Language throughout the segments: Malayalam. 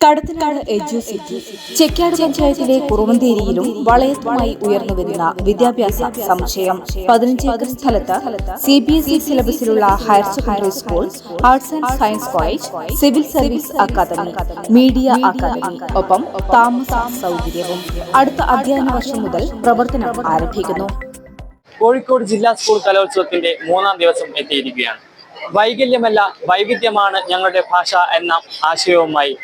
കടത്തനാട് എഡ്യൂസിറ്റി ചെക്കാട് പഞ്ചായത്തിലെ കുറുവന്തേരിയിലും വളയത്തുമായി ഉയർന്നുവരുന്ന വിദ്യാഭ്യാസ സമുച്ചയം 15 ഏക്കർ സ്ഥലത്ത് CBSE സിലബസിലുള്ള higher secondary school, arts and science college, civil service academy, media academy, ഒപ്പം താമസ സൗകര്യവും അടുത്ത അധ്യയന വർഷം മുതൽ പ്രവർത്തനം ആരംഭിക്കുന്നു. കോഴിക്കോട് ജില്ലാ സ്കൂൾ കലോത്സവത്തിന്റെ 3ാം ദിവസം എത്തിയിരിക്കുകയാണ്. വൈകല്യമല്ല വൈവിധ്യമാണ് ഞങ്ങളുടെ ഭാഷ എന്ന ആശയവുമായി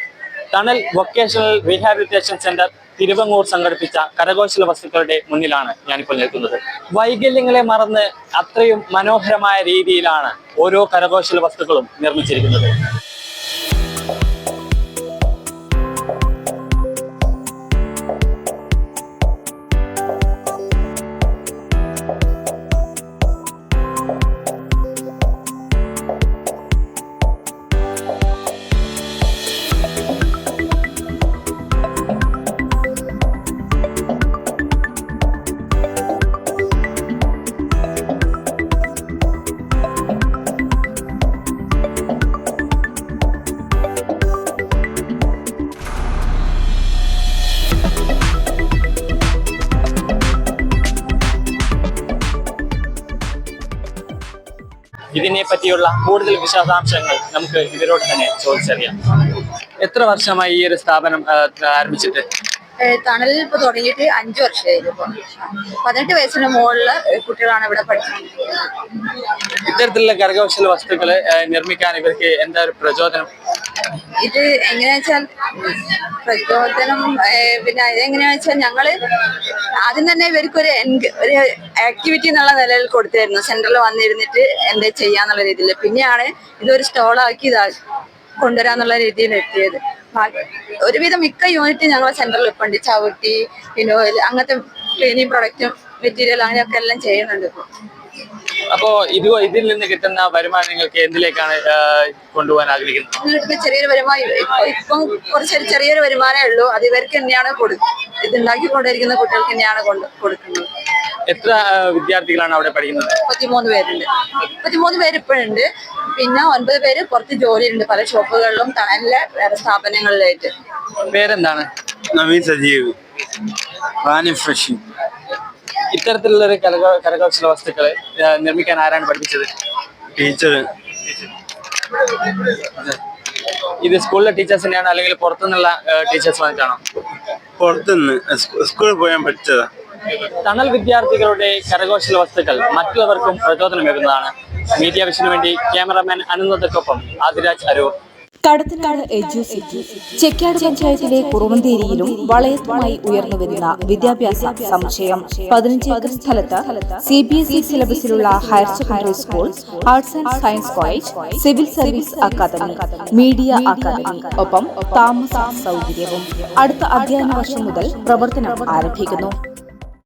tunnel vocational rehabilitation centre Thiruvangoor സംഘടിപ്പിച്ച കരകൗശല വസ്തുക്കളുടെ മുന്നിലാണ് ഞാനിപ്പോൾ നിൽക്കുന്നത്. വൈകല്യങ്ങളെ മറന്ന് അത്രയും മനോഹരമായ രീതിയിലാണ് ഓരോ കരകൗശല വസ്തുക്കളും നിർമ്മിച്ചിരിക്കുന്നത്. ഇതിനെ പറ്റിയുള്ള കൂടുതൽ വിശദാംശങ്ങൾ നമുക്ക് ഇവരോട് തന്നെ ചോദിച്ചറിയാം. എത്ര വർഷമായി ഈ ഒരു സ്ഥാപനം ആരംഭിച്ചിട്ട്? തണലിൽ ഇപ്പൊ തുടങ്ങിയിട്ട് 5 വർഷമായിരുന്നു. 18 വയസ്സിന് മുകളില് കുട്ടികളാണ് ഇവിടെ പഠിച്ചുകൊണ്ടിരിക്കുന്നത്. ഇത്തരത്തിലുള്ള കരകൗശല വസ്തുക്കള് നിർമ്മിക്കാൻ ഇവർക്ക് എന്താ ഒരു പ്രചോദനം? ഇത് എങ്ങനെയാ വെച്ചാൽ പ്രചോദനം പിന്നെ ഇതെങ്ങനെയാ വെച്ചാൽ ഞങ്ങള് ആദ്യം തന്നെ ഇവർക്കൊരു ഒരു ആക്ടിവിറ്റി എന്നുള്ള നിലയിൽ കൊടുത്തായിരുന്നു. സെന്ററിൽ വന്നിരുന്നിട്ട് എന്താ ചെയ്യാന്നുള്ള രീതിയിൽ. പിന്നെയാണ് ഇതൊരു സ്റ്റോളാക്കി കൊണ്ടുവരാന്നുള്ള രീതിയിൽ എത്തിയത്. ഒരുവിധം മിക്ക യൂണിറ്റ് ഞങ്ങളെ സെന്ററിൽ ഇപ്പൊ ഉണ്ട്. ചവിട്ടി, പിന്നെ അങ്ങനത്തെ ക്ലീനിങ് പ്രൊഡക്റ്റും മെറ്റീരിയൽ അങ്ങനെയൊക്കെ എല്ലാം ചെയ്യുന്നുണ്ട് ഇപ്പൊ. അപ്പോ ഇതിൽ നിന്ന് കിട്ടുന്ന വരുമാനം നിങ്ങൾക്ക് എന്തിലേക്കാണ് കൊണ്ടുപോകാൻ ആഗ്രഹിക്കുന്നത്? ചെറിയൊരു വരുമാനം ഇപ്പം കുറച്ചൊരു ചെറിയൊരു വരുമാനമേ ഉള്ളൂ. അത് ഇവർക്ക് തന്നെയാണ് ഇത് ഉണ്ടാക്കിക്കൊണ്ടിരിക്കുന്ന കുട്ടികൾക്ക് തന്നെയാണ് കൊടുക്കുന്നത്. എത്ര വിദ്യാർത്ഥികളാണ് അവിടെ പഠിക്കുന്നത്? 33 പേരുണ്ട്. 33 പേര് ഇപ്പോഴുണ്ട്. പിന്നെ 9 പേര് പുറത്ത് ജോലിയുണ്ട് പല ഷോപ്പുകളിലും തണലിലെ വേറെ സ്ഥാപനങ്ങളിലായിട്ട്. പേരെന്താണ്? നവീൻ സജീവ്. ഇത്തരത്തിലുള്ള കരകൗശല വസ്തുക്കളെ നിർമ്മിക്കാൻ ആരാണ് പഠിപ്പിച്ചത്? ടീച്ചർ. ഇത് സ്കൂളിലെ ടീച്ചേഴ്സ് തന്നെയാണോ അല്ലെങ്കിൽ പുറത്തുനിന്നുള്ള ടീച്ചേഴ്സ് വന്നിട്ടാണോ? പുറത്തുനിന്ന് സ്കൂളിൽ പോയാൻ പഠിച്ചതാ. തണൽ വിദ്യാർത്ഥികളുടെ കരകൗശല വസ്തുക്കൾ മറ്റുള്ളവർക്കും പ്രചോദനമേകുന്നതാണ്. മീഡിയ വിഷന് വേണ്ടി ക്യാമറാമാൻ അനുനന്ദക്കൊപ്പം ആദിരാജ് അരൂർ. കടത്തനാട് എഡ്യൂസിറ്റി ചെക്കാട് പഞ്ചായത്തിലെ കുറുവന്തേരിയിലും വളയത്തുമായി ഉയർന്നുവരുന്ന വിദ്യാഭ്യാസ സമുച്ചയം 15 ഏക്കർ സ്ഥലത്ത് CBSE സിലബസിലുള്ള higher secondary school, arts and science college, civil service academy, media academy, ഒപ്പം താമസ സൗകര്യവും അടുത്ത അധ്യയന വർഷം മുതൽ പ്രവർത്തനം ആരംഭിക്കുന്നു.